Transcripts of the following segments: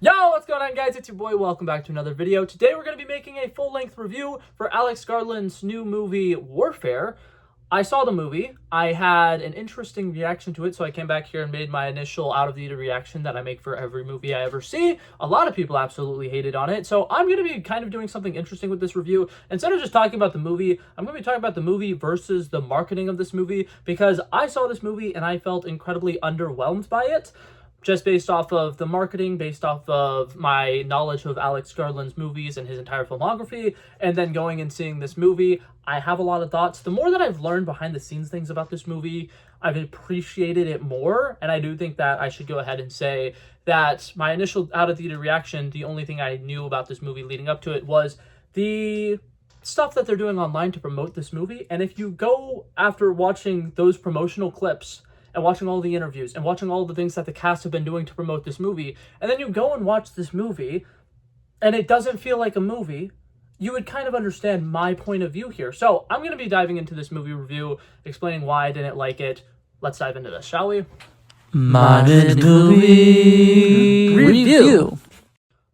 Yo, what's going on, guys? It's your boy. Welcome back to another video. Today we're going to be making a full-length review for Alex Gardland's new movie, Warfare. I saw the movie. I had an interesting reaction to it, so I came back here and made my initial out-of-theater reaction that I make for every movie I ever see. A lot of people absolutely hated on it, so I'm going to be kind of doing something interesting with this review. Instead of just talking about the movie, I'm going to be talking about the movie versus the marketing of this movie, because I saw this movie and I felt incredibly underwhelmed by it. Just based off of the marketing, based off of my knowledge of Alex Gardland's movies and his entire filmography, and then going and seeing this movie, I have a lot of thoughts. The more that I've learned behind the scenes things about this movie, I've appreciated it more, and I do think that I should go ahead and say that my initial out-of-theater reaction, the only thing I knew about this movie leading up to it was the stuff that they're doing online to promote this movie. And if you go after watching those promotional clips and watching all the interviews and watching all the things that the cast have been doing to promote this movie, and then you go and watch this movie and it doesn't feel like a movie, you would kind of understand my point of view here. So I'm going to be diving into this movie review, explaining why I didn't like it. Let's dive into this, shall we? Modern movie review.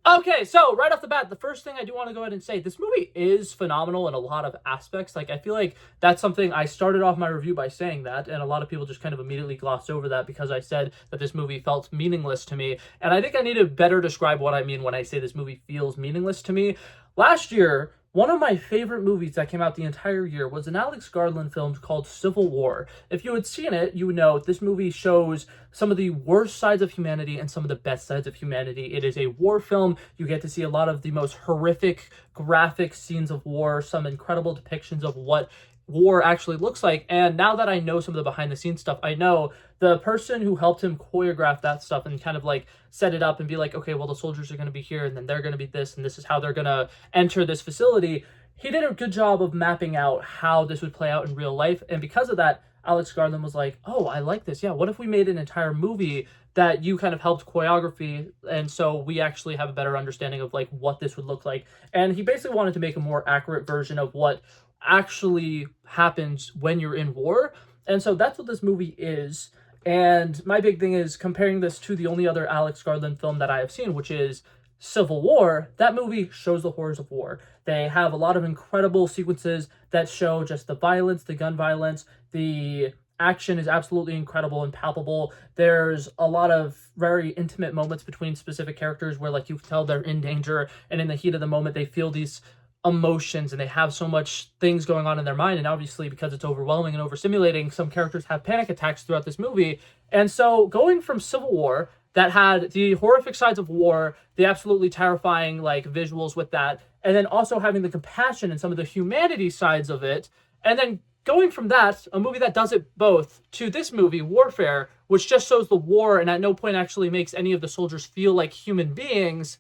Okay, so right off the bat, the first thing I do want to go ahead and say, this movie is phenomenal in a lot of aspects. Like, I feel like that's something I started off my review by saying that, and a lot of people just kind of immediately glossed over that because I said that this movie felt meaningless to me. And I think I need to better describe what I mean when I say this movie feels meaningless to me. Last year, one of my favorite movies that came out the entire year was an Alex Gardland film called Civil War. If you had seen it, you would know this movie shows some of the worst sides of humanity and some of the best sides of humanity. It is a war film. You get to see a lot of the most horrific, graphic scenes of war, some incredible depictions of what war actually looks like. And now that I know some of the behind the scenes stuff, I know the person who helped him choreograph that stuff and kind of like set it up and be like, okay, well, the soldiers are going to be here and then they're going to be this and this is how they're going to enter this facility. He did a good job of mapping out how this would play out in real life. And because of that, Alex Garland was like, oh, I like this. Yeah, what if we made an entire movie that you kind of helped choreography, and so we actually have a better understanding of like what this would look like. And he basically wanted to make a more accurate version of what actually happens when you're in war. And so that's what this movie is. And my big thing is comparing this to the only other Alex Gardland film that I have seen, which is Civil War. That movie shows the horrors of war. They have a lot of incredible sequences that show just the violence, the gun violence. The action is absolutely incredible and palpable. There's a lot of very intimate moments between specific characters where like you can tell they're in danger, and in the heat of the moment they feel these emotions and they have so much things going on in their mind. And obviously, because it's overwhelming and overstimulating, some characters have panic attacks throughout this movie. And so going from Civil War, that had the horrific sides of war, the absolutely terrifying like visuals with that, and then also having the compassion and some of the humanity sides of it, and then going from that, a movie that does it both, to this movie, Warfare, which just shows the war and at no point actually makes any of the soldiers feel like human beings.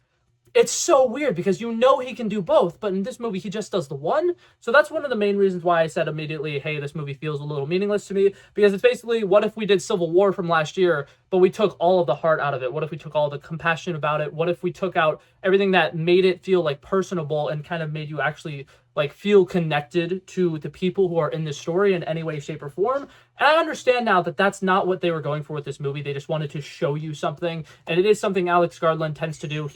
It's so weird because you know he can do both, but in this movie, he just does the one. So that's one of the main reasons why I said immediately, hey, this movie feels a little meaningless to me, because it's basically, what if we did Civil War from last year, but we took all of the heart out of it? What if we took all the compassion about it? What if we took out everything that made it feel like personable and kind of made you actually like feel connected to the people who are in this story in any way, shape, or form? And I understand now that that's not what they were going for with this movie. They just wanted to show you something, and it is something Alex Gardland tends to do.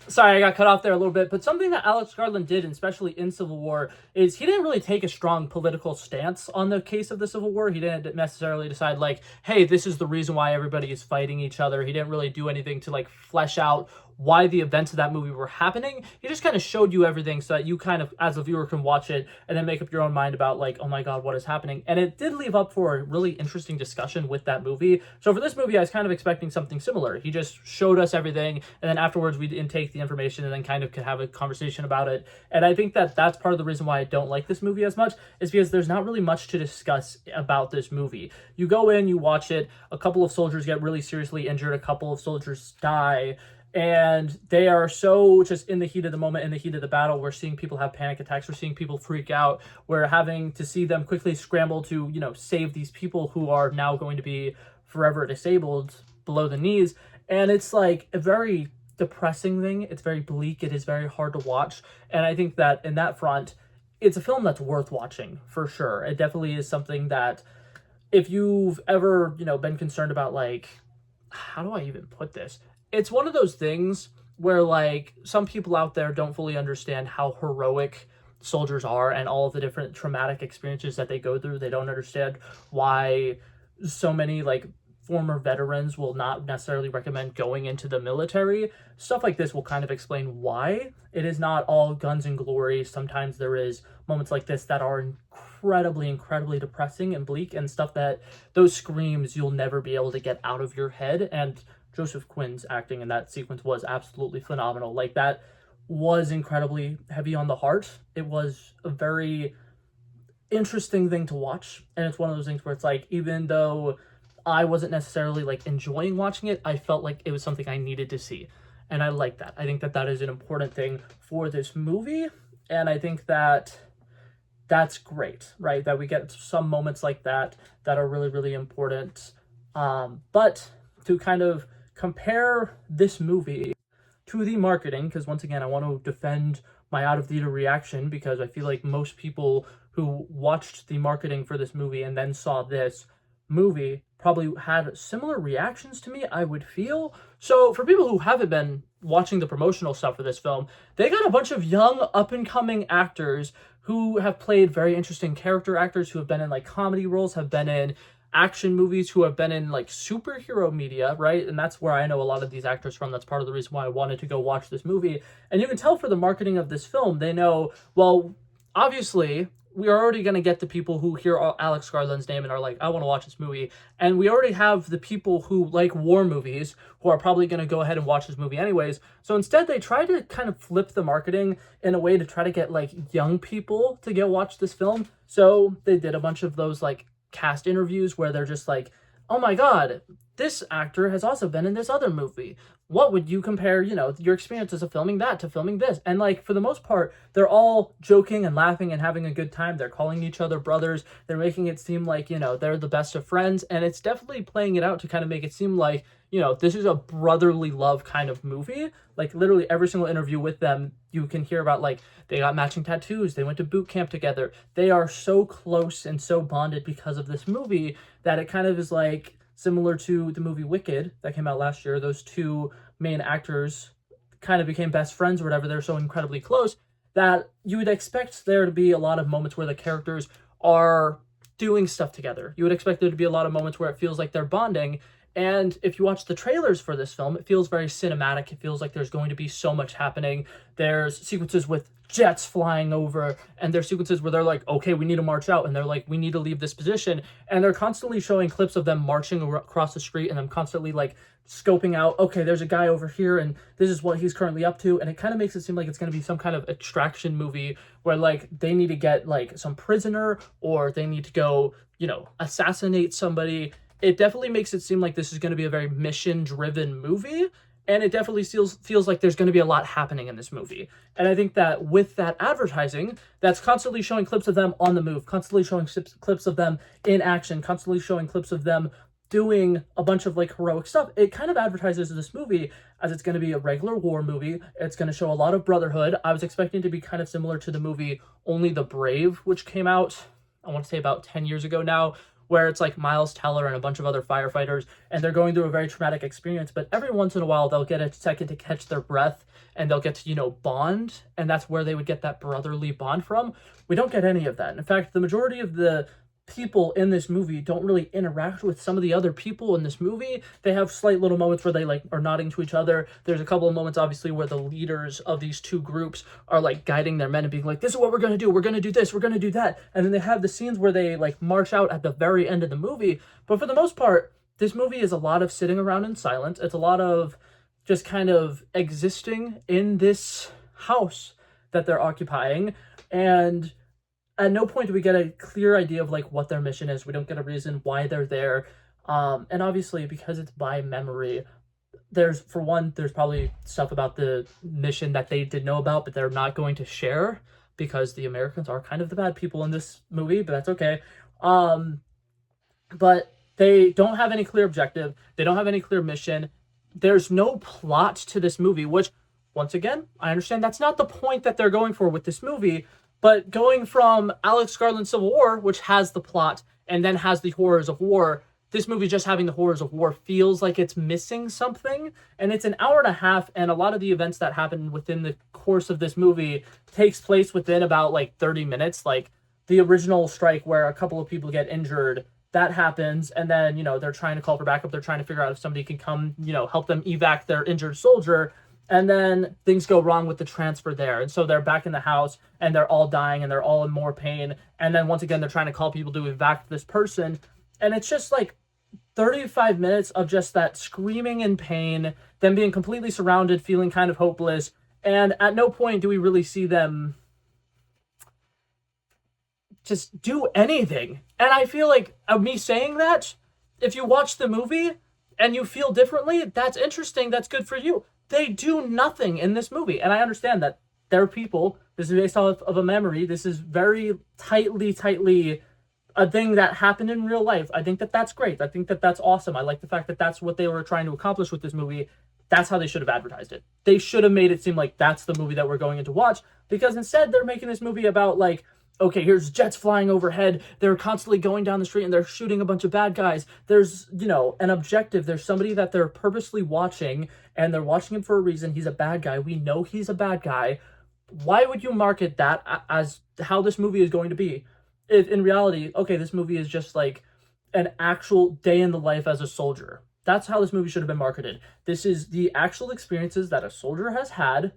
Sorry, I got cut off there a little bit, but something that Alex Gardland did, and especially in Civil War, is he didn't really take a strong political stance on the case of the Civil War. He didn't necessarily decide, like, hey, this is the reason why everybody is fighting each other. He didn't really do anything to, like, flesh out why the events of that movie were happening. He just kind of showed you everything so that you kind of, as a viewer, can watch it and then make up your own mind about, like, oh my god, what is happening? And it did leave up for a really interesting discussion with that movie. So for this movie, I was kind of expecting something similar. He just showed us everything, and then afterwards we'd intake the information and then kind of could have a conversation about it. And I think that that's part of the reason why I don't like this movie as much, is because there's not really much to discuss about this movie. You go in, you watch it, a couple of soldiers get really seriously injured, a couple of soldiers die, and they are so just in the heat of the moment, in the heat of the battle. We're seeing people have panic attacks. We're seeing people freak out. We're having to see them quickly scramble to, save these people who are now going to be forever disabled below the knees. And it's like a very depressing thing. It's very bleak. It is very hard to watch. And I think that in that front, it's a film that's worth watching for sure. It definitely is something that if you've ever, been concerned about, like, how do I even put this? it's one of those things where, like, some people out there don't fully understand how heroic soldiers are and all of the different traumatic experiences that they go through. They don't understand why so many, like, former veterans will not necessarily recommend going into the military. Stuff like this will kind of explain why it is not all guns and glory. Sometimes there is moments like this that are incredibly depressing and bleak, and stuff that those screams you'll never be able to get out of your head. And Joseph Quinn's acting in that sequence was absolutely phenomenal. Like, that was incredibly heavy on the heart. It was a very interesting thing to watch, and it's one of those things where it's like, even though I wasn't necessarily like enjoying watching it, I felt like it was something I needed to see, and I like that. I think that that is an important thing for this movie, and I think that that's great, right? That we get some moments like that that are really important. But to kind of compare this movie to the marketing, because once again, I want to defend my out of theater reaction, because I feel like most people who watched the marketing for this movie and then saw this movie probably had similar reactions to me, I would feel. So for people who haven't been watching the promotional stuff for this film, they got a bunch of young up-and-coming actors who have played very interesting character actors, who have been in like comedy roles, have been in action movies, who have been in like superhero media, right? And that's where I know a lot of these actors from. That's part of the reason why I wanted to go watch this movie. And you can tell for the marketing of this film, they know, well, obviously we are already going to get the people who hear Alex Gardland's name and are like, I want to watch this movie. And we already have the people who like war movies who are probably going to go ahead and watch this movie anyways. So instead, they try to kind of flip the marketing in a way to try to get like young people to go watch this film. So they did a bunch of those like cast interviews where they're just like, oh my God, this actor has also been in this other movie. What would you compare, you know, your experiences of filming that to filming this? And like, for the most part, they're all joking and laughing and having a good time. They're calling each other brothers. They're making it seem like, you know, they're the best of friends. And it's definitely playing it out to kind of make it seem like, you know, this is a brotherly love kind of movie. Like, literally every single interview with them, you can hear about, like, they got matching tattoos. They went to boot camp together. They are so close and so bonded because of this movie that it kind of is like similar to the movie Wicked that came out last year. Those two main actors kind of became best friends or whatever. They're so incredibly close that you would expect there to be a lot of moments where the characters are doing stuff together. You would expect there to be a lot of moments where it feels like they're bonding. And if you watch the trailers for this film, it feels very cinematic. It feels like there's going to be so much happening. There's sequences with jets flying over, and there's sequences where they're like, okay, we need to march out, and they're like, we need to leave this position. And they're constantly showing clips of them marching across the street, and them constantly like scoping out, okay, there's a guy over here, and this is what he's currently up to. And it kind of makes it seem like it's going to be some kind of extraction movie where like they need to get like some prisoner, or they need to go, you know, assassinate somebody. It definitely makes it seem like this is going to be a very mission-driven movie, and it definitely feels like there's going to be a lot happening in this movie. And I think that with that advertising, that's constantly showing clips of them on the move, constantly showing clips of them in action, constantly showing clips of them doing a bunch of like heroic stuff. It kind of advertises this movie as it's going to be a regular war movie. It's going to show a lot of brotherhood. I was expecting to be kind of similar to the movie Only the Brave, which came out, I want to say about 10 years ago now, where it's like Miles Teller and a bunch of other firefighters, and they're going through a very traumatic experience, but every once in a while they'll get a second to catch their breath, and they'll get to, you know, bond, and that's where they would get that brotherly bond from. We don't get any of that. In fact, the majority of the people in this movie don't really interact with some of the other people in this movie. They have slight little moments where they like are nodding to each other. There's a couple of moments obviously where the leaders of these two groups are like guiding their men and being like, this is what we're going to do. We're going to do this. We're going to do that. And then they have the scenes where they like march out at the very end of the movie. But for the most part, this movie is a lot of sitting around in silence. It's a lot of just kind of existing in this house that they're occupying. And at no point do we get a clear idea of like what their mission is. We don't get a reason why they're there. And obviously, because it's by memory, there's probably stuff about the mission that they did know about, but they're not going to share because the Americans are kind of the bad people in this movie, but that's okay. But they don't have any clear objective. They don't have any clear mission. There's no plot to this movie, which, once again, I understand that's not the point that they're going for with this movie. But going from Alex Garland Civil War, which has the plot and then has the horrors of war, this movie, just having the horrors of war, feels like it's missing something. And it's an hour and a half, and a lot of the events that happen within the course of this movie takes place within about like 30 minutes. Like the original strike where a couple of people get injured, that happens, and then, they're trying to call for backup. They're trying to figure out if somebody can come, help them evac their injured soldier. And then things go wrong with the transfer there. And so they're back in the house, and they're all dying, and they're all in more pain. And then once again, they're trying to call people to evac this person. And it's just like 35 minutes of just that screaming in pain, them being completely surrounded, feeling kind of hopeless. And at no point do we really see them just do anything. And I feel like me saying that, if you watch the movie and you feel differently, that's interesting. That's good for you. They do nothing in this movie. And I understand that they're people. This is based off of a memory. This is very tightly a thing that happened in real life. I think that that's great. I think that that's awesome. I like the fact that that's what they were trying to accomplish with this movie. That's how they should have advertised it. They should have made it seem like that's the movie that we're going in to watch, because instead they're making this movie about like, okay, here's jets flying overhead. They're constantly going down the street and they're shooting a bunch of bad guys. There's, an objective. There's somebody that they're purposely watching, and they're watching him for a reason. He's a bad guy. We know he's a bad guy. Why would you market that as how this movie is going to be? If in reality, okay, this movie is just like an actual day in the life as a soldier. That's how this movie should have been marketed. This is the actual experiences that a soldier has had.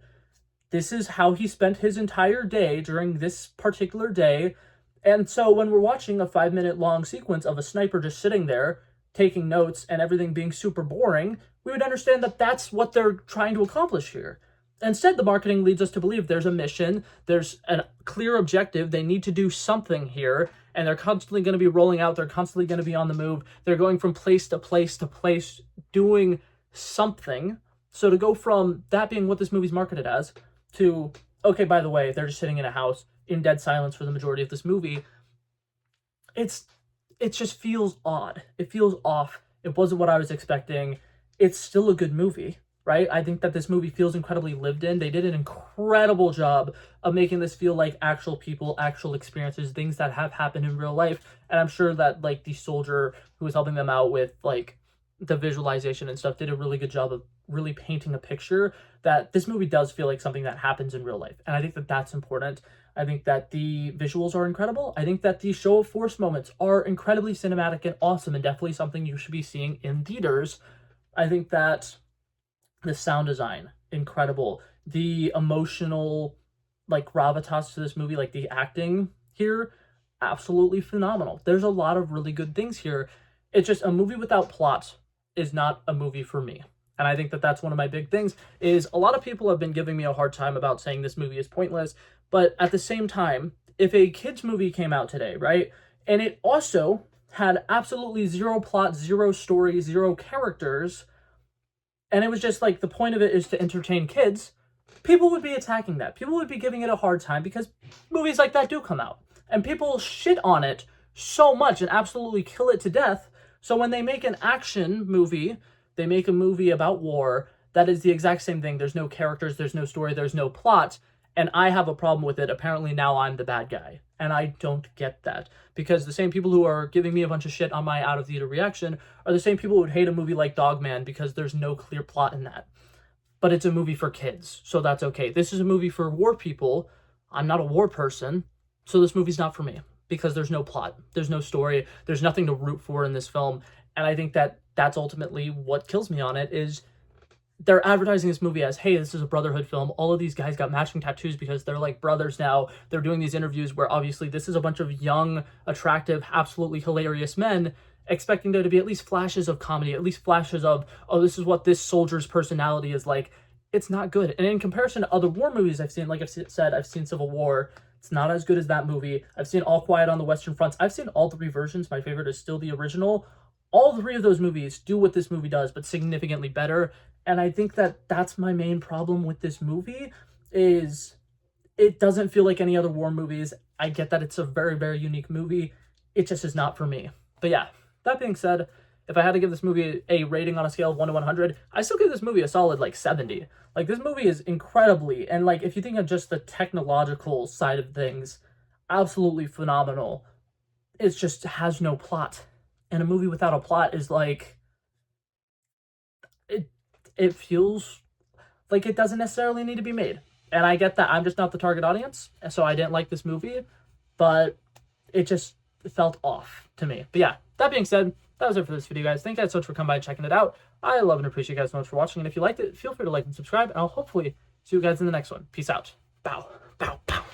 This is how he spent his entire day during this particular day. And so when we're watching a 5-minute long sequence of a sniper just sitting there taking notes and everything being super boring, we would understand that that's what they're trying to accomplish here. Instead, the marketing leads us to believe there's a mission, there's a clear objective, they need to do something here, and they're constantly going to be rolling out, they're constantly going to be on the move, they're going from place to place to place, doing something. So to go from that being what this movie's marketed as, to, okay, by the way, they're just sitting in a house in dead silence for the majority of this movie, it just feels odd. It feels off. It wasn't what I was expecting. It's still a good movie, right? I think that this movie feels incredibly lived in. They did an incredible job of making this feel like actual people, actual experiences, things that have happened in real life. And I'm sure that like the soldier who was helping them out with like the visualization and stuff did a really good job of really painting a picture that this movie does feel like something that happens in real life. And I think that that's important. I think that the visuals are incredible. I think that the show of force moments are incredibly cinematic and awesome, and definitely something you should be seeing in theaters. I think that the sound design, incredible. The emotional like gravitas to this movie, like the acting here, absolutely phenomenal. There's a lot of really good things here. It's just a movie without plot is not a movie for me. And I think that that's one of my big things, is a lot of people have been giving me a hard time about saying this movie is pointless. But at the same time, if a kid's movie came out today, right, and it also had absolutely zero plot, zero story, zero characters, and it was just like the point of it is to entertain kids, people would be attacking that. People would be giving it a hard time because movies like that do come out. And people shit on it so much and absolutely kill it to death. So when they make an action movie, they make a movie about war, that is the exact same thing. There's no characters, there's no story, there's no plot, and I have a problem with it. Apparently now I'm the bad guy, and I don't get that. Because the same people who are giving me a bunch of shit on my out-of-theater reaction are the same people who would hate a movie like Dogman because there's no clear plot in that. But it's a movie for kids, so that's okay. This is a movie for war people. I'm not a war person, so this movie's not for me. Because there's no plot, there's no story, there's nothing to root for in this film. And I think that that's ultimately what kills me on it, is they're advertising this movie as, hey, this is a brotherhood film. All of these guys got matching tattoos because they're like brothers now. They're doing these interviews where obviously this is a bunch of young, attractive, absolutely hilarious men expecting there to be at least flashes of comedy, at least flashes of, oh, this is what this soldier's personality is like. It's not good. And in comparison to other war movies I've seen, like I've said, I've seen Civil War. It's not as good as that movie. I've seen All Quiet on the Western Fronts. I've seen all 3 versions. My favorite is still the original. All 3 of those movies do what this movie does, but significantly better. And I think that that's my main problem with this movie, is it doesn't feel like any other war movies. I get that it's a very, very unique movie. It just is not for me. But yeah, that being said, if I had to give this movie a rating on a scale of 1 to 100, I still give this movie a solid like 70. Like, this movie is incredibly, and like if you think of just the technological side of things, absolutely phenomenal. It just has no plot. And a movie without a plot is like, it feels like it doesn't necessarily need to be made. And I get that I'm just not the target audience, so I didn't like this movie, but it just felt off to me. But yeah, that being said, that was it for this video, guys. Thank you guys so much for coming by and checking it out. I love and appreciate you guys so much for watching, and if you liked it, feel free to like and subscribe, and I'll hopefully see you guys in the next one. Peace out. Bow, bow, bow.